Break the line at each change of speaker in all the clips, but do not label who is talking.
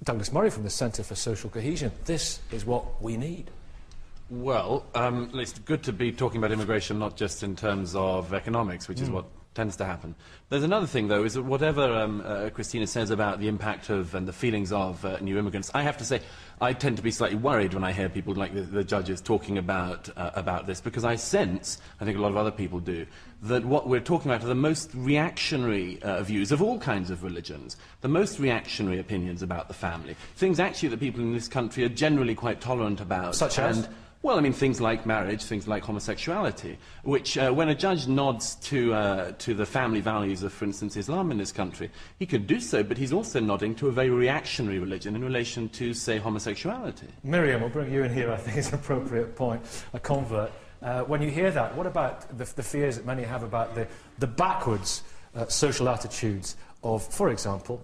Douglas Murray from the Centre for Social Cohesion. This is what we need.
Well, it's good to be talking about immigration not just in terms of economics, which is what tends to happen. There's another thing, though, is that whatever Christina says about the impact of and the feelings of new immigrants, I have to say I tend to be slightly worried when I hear people like the judges talking about this, because I sense, I think a lot of other people do, that what we're talking about are the most reactionary views of all kinds of religions, the most reactionary opinions about the family, things actually that people in this country are generally quite tolerant about.
Such as?
Well, I mean, things like marriage, things like homosexuality, which, when a judge nods to the family values of, for instance, Islam in this country, he could do so, but he's also nodding to a very reactionary religion in relation to, say, homosexuality.
Miriam, we'll bring you in here, I think is an appropriate point, a convert. When you hear that, what about the fears that many have about the backwards social attitudes of, for example,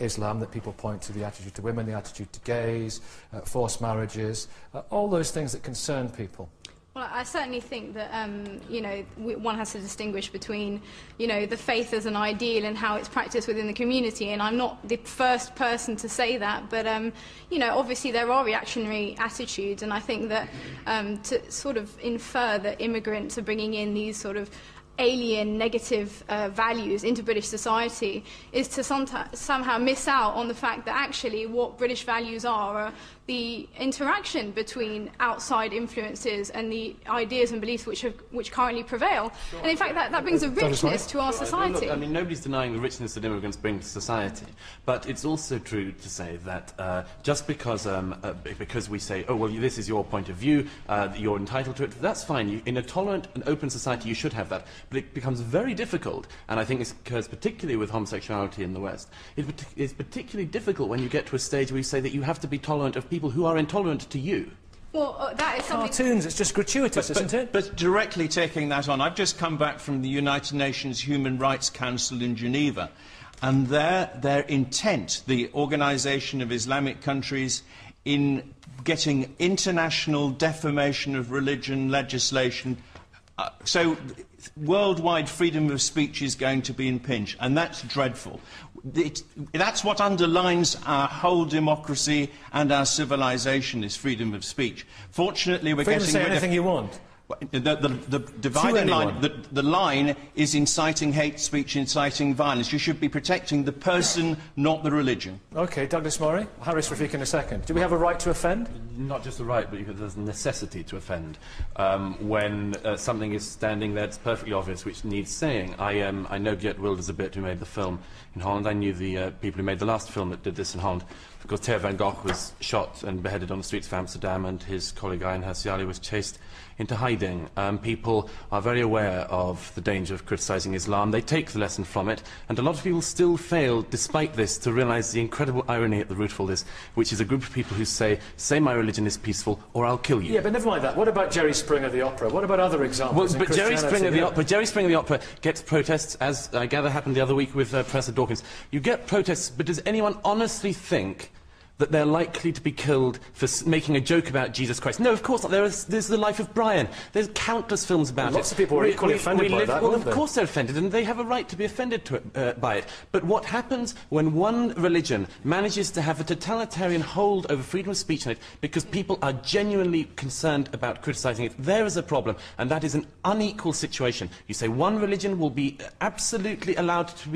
Islam, that people point to, the attitude to women, the attitude to gays, forced marriages, all those things that concern people?
Well, I certainly think that, you know, one has to distinguish between, you know, the faith as an ideal and how it's practiced within the community, and I'm not the first person to say that, but, you know, obviously there are reactionary attitudes, and I think that to sort of infer that immigrants are bringing in these sort of alien negative values into British society is to somehow miss out on the fact that actually what British values are the interaction between outside influences and the ideas and beliefs which currently prevail. Sure. And in fact that brings a richness to our society.
Look, I mean, nobody's denying the richness that immigrants bring to society, but it's also true to say that just because we say, oh, well, this is your point of view, you're entitled to it, that's fine. In a tolerant and open society you should have that. But it becomes very difficult, and I think this occurs particularly with homosexuality in the West. It's particularly difficult when you get to a stage where you say that you have to be tolerant of people who are intolerant to you.
Well, that is something...
Cartoons, it's just gratuitous, isn't it?
But directly taking that on, I've just come back from the United Nations Human Rights Council in Geneva, and their intent, the Organisation of Islamic Countries, in getting international defamation of religion legislation, so worldwide freedom of speech is going to be impinged, and that's dreadful. That's what underlines our whole democracy and our civilization, is freedom of speech. Fortunately, we're
freedom
getting
to say anything you want.
The dividing line, the line is inciting hate speech, inciting violence. You should be protecting the person, not the religion.
OK, Douglas Murray. Harris Rafiq in a second. Do we have a right to offend?
Not just a right, but there's a necessity to offend. When something is standing there, it's perfectly obvious, which needs saying. I know Geert Wilders a bit, who made the film in Holland. I knew the people who made the last film that did this in Holland, because Theo van Gogh was shot and beheaded on the streets of Amsterdam, and his colleague Ayn Hassiali was chased into hiding. People are very aware of the danger of criticising Islam. They take the lesson from it, and a lot of people still fail, despite this, to realise the incredible irony at the root of all this, which is a group of people who say my religion is peaceful, or I'll kill you.
Yeah, but never mind that. What about Jerry Springer, the opera? What about other examples?
Well, but Jerry Springer, the opera, gets protests, as I gather happened the other week with Professor Dawkins. You get protests, but does anyone honestly think that they're likely to be killed for making a joke about Jesus Christ? No, of course not. There's The Life of Brian. There's countless films about it.
Lots of people are equally offended by that,
well, of course they're offended, and they have a right to be offended by it. But what happens when one religion manages to have a totalitarian hold over freedom of speech in it because people are genuinely concerned about criticising it? There is a problem, and that is an unequal situation. You say one religion will be absolutely allowed to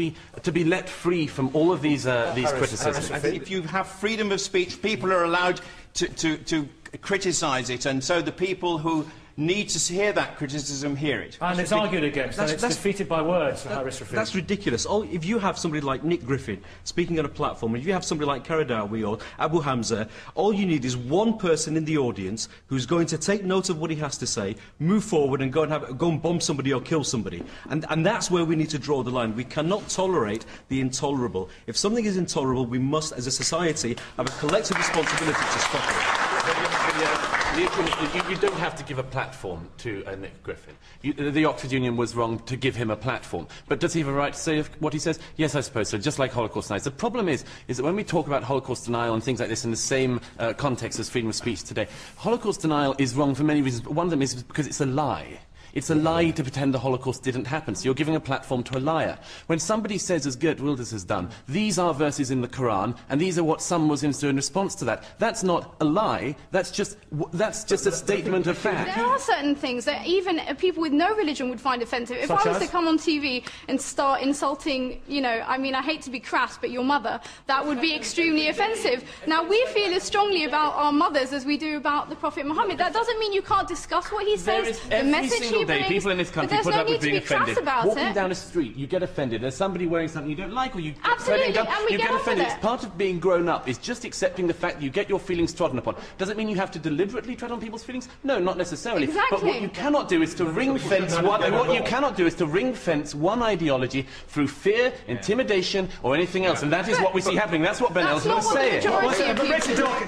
be let free from all of these criticisms.
If you have freedom of speech, people are allowed to criticise it, and so the people who need to hear that criticism hear it.
And it's argued against, and it's defeated by words for Harris Rafiq.
That's ridiculous. If you have somebody like Nick Griffin speaking on a platform, and if you have somebody like Karadawi or Abu Hamza, all you need is one person in the audience who's going to take note of what he has to say, move forward and go and bomb somebody or kill somebody. And that's where we need to draw the line. We cannot tolerate the intolerable. If something is intolerable, we must, as a society, have a collective responsibility to stop it.
You don't have to give a platform to Nick Griffin. The Oxford Union was wrong to give him a platform. But does he have a right to say what he says? Yes, I suppose so, just like Holocaust denial. The problem is that when we talk about Holocaust denial and things like this in the same context as freedom of speech today, Holocaust denial is wrong for many reasons, but one of them is because it's a lie. It's a lie to pretend the Holocaust didn't happen, so you're giving a platform to a liar. When somebody says, as Geert Wilders has done, these are verses in the Quran, and these are what some Muslims do in response to that, that's not a lie, that's just a statement of fact.
There are certain things that even people with no religion would find offensive. If I was to come on TV and start insulting, you know, I mean, I hate to be crass, but your mother, that would be extremely offensive. Now, we feel as strongly about our mothers as we do about the Prophet Muhammad. That doesn't mean you can't discuss what he says, the message he brings.
People in this country put
no
up with being offended.
Walking
down a street, you get offended. There's somebody wearing something you don't like, or you
Absolutely,
get
and we
you
get
get
on
offended.
with it.
It's part of being grown up. It's just accepting the fact that you get your feelings trodden upon. Does it mean you have to deliberately tread on people's feelings? No, not necessarily.
Exactly.
But what you cannot do is to ring-fence one ideology through fear, intimidation, or anything else. And that is what we see happening. That's what Ben Ellsworth is saying.
That's not what the majority of people do.